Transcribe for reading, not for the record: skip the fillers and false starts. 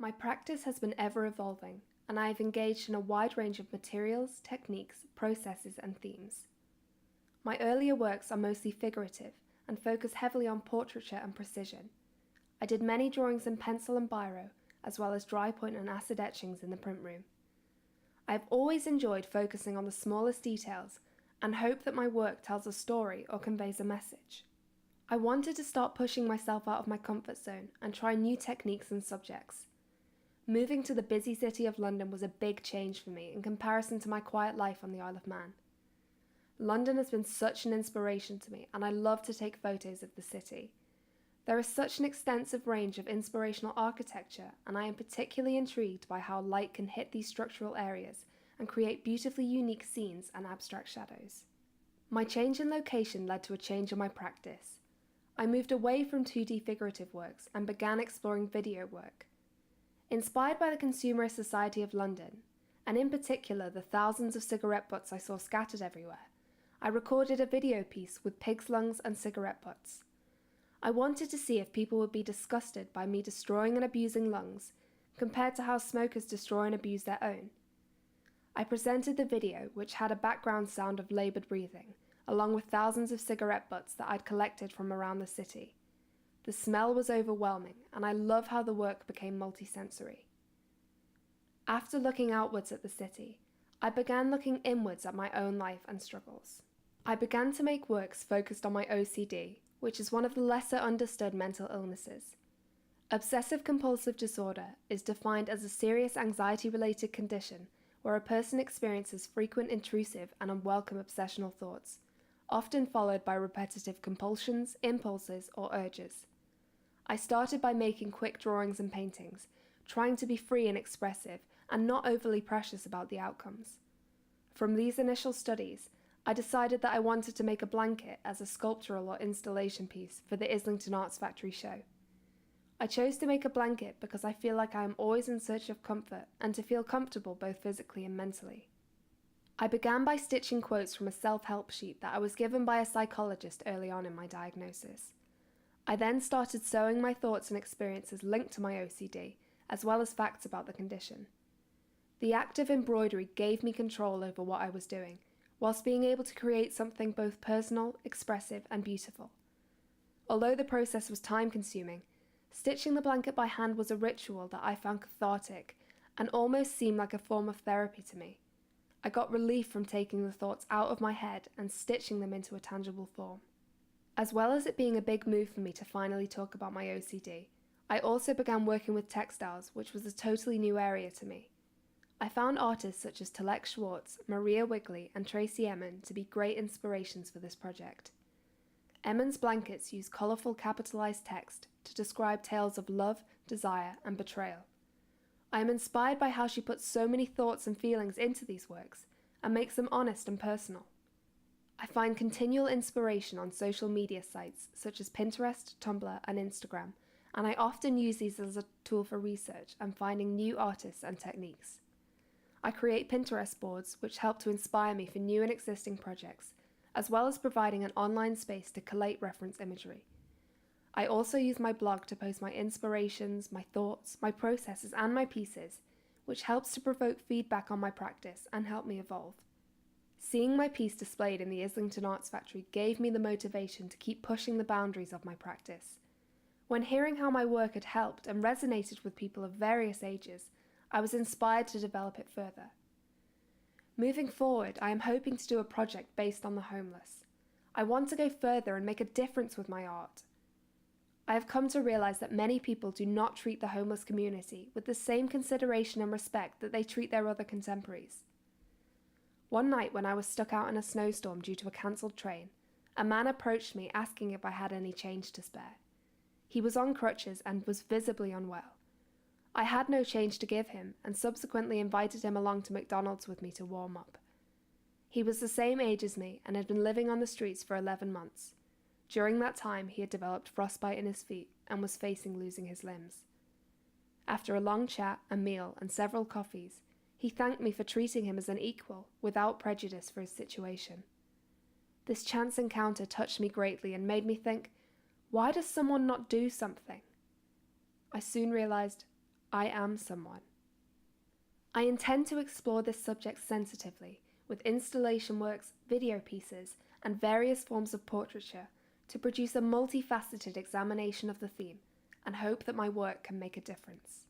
My practice has been ever evolving, and I have engaged in a wide range of materials, techniques, processes, and themes. My earlier works are mostly figurative and focus heavily on portraiture and precision. I did many drawings in pencil and biro, as well as dry point and acid etchings in the print room. I have always enjoyed focusing on the smallest details and hope that my work tells a story or conveys a message. I wanted to start pushing myself out of my comfort zone and try new techniques and subjects. Moving to the busy city of London was a big change for me in comparison to my quiet life on the Isle of Man. London has been such an inspiration to me, and I love to take photos of the city. There is such an extensive range of inspirational architecture, and I am particularly intrigued by how light can hit these structural areas and create beautifully unique scenes and abstract shadows. My change in location led to a change in my practice. I moved away from 2D figurative works and began exploring video work. Inspired by the consumerist society of London, and in particular the thousands of cigarette butts I saw scattered everywhere, I recorded a video piece with pig's lungs and cigarette butts. I wanted to see if people would be disgusted by me destroying and abusing lungs, compared to how smokers destroy and abuse their own. I presented the video, which had a background sound of laboured breathing, along with thousands of cigarette butts that I'd collected from around the city. The smell was overwhelming, and I love how the work became multisensory. After looking outwards at the city, I began looking inwards at my own life and struggles. I began to make works focused on my OCD, which is one of the lesser understood mental illnesses. Obsessive-compulsive disorder is defined as a serious anxiety-related condition where a person experiences frequent intrusive and unwelcome obsessional thoughts, often followed by repetitive compulsions, impulses, or urges. I started by making quick drawings and paintings, trying to be free and expressive and not overly precious about the outcomes. From these initial studies, I decided that I wanted to make a blanket as a sculptural or installation piece for the Islington Arts Factory show. I chose to make a blanket because I feel like I am always in search of comfort and to feel comfortable both physically and mentally. I began by stitching quotes from a self-help sheet that I was given by a psychologist early on in my diagnosis. I then started sewing my thoughts and experiences linked to my OCD, as well as facts about the condition. The act of embroidery gave me control over what I was doing, whilst being able to create something both personal, expressive, and beautiful. Although the process was time-consuming, stitching the blanket by hand was a ritual that I found cathartic and almost seemed like a form of therapy to me. I got relief from taking the thoughts out of my head and stitching them into a tangible form. As well as it being a big move for me to finally talk about my OCD, I also began working with textiles, which was a totally new area to me. I found artists such as Talek Schwartz, Maria Wigley, and Tracy Emin to be great inspirations for this project. Emin's blankets use colourful capitalised text to describe tales of love, desire, and betrayal. I am inspired by how she puts so many thoughts and feelings into these works and makes them honest and personal. I find continual inspiration on social media sites such as Pinterest, Tumblr, and Instagram, and I often use these as a tool for research and finding new artists and techniques. I create Pinterest boards which help to inspire me for new and existing projects, as well as providing an online space to collate reference imagery. I also use my blog to post my inspirations, my thoughts, my processes, and my pieces, which helps to provoke feedback on my practice and help me evolve. Seeing my piece displayed in the Islington Arts Factory gave me the motivation to keep pushing the boundaries of my practice. When hearing how my work had helped and resonated with people of various ages, I was inspired to develop it further. Moving forward, I am hoping to do a project based on the homeless. I want to go further and make a difference with my art. I have come to realise that many people do not treat the homeless community with the same consideration and respect that they treat their other contemporaries. One night when I was stuck out in a snowstorm due to a cancelled train, a man approached me asking if I had any change to spare. He was on crutches and was visibly unwell. I had no change to give him and subsequently invited him along to McDonald's with me to warm up. He was the same age as me and had been living on the streets for 11 months. During that time, he had developed frostbite in his feet and was facing losing his limbs. After a long chat, a meal, and several coffees, he thanked me for treating him as an equal, without prejudice for his situation. This chance encounter touched me greatly and made me think, why does someone not do something? I soon realised I am someone. I intend to explore this subject sensitively with installation works, video pieces, and various forms of portraiture to produce a multifaceted examination of the theme and hope that my work can make a difference.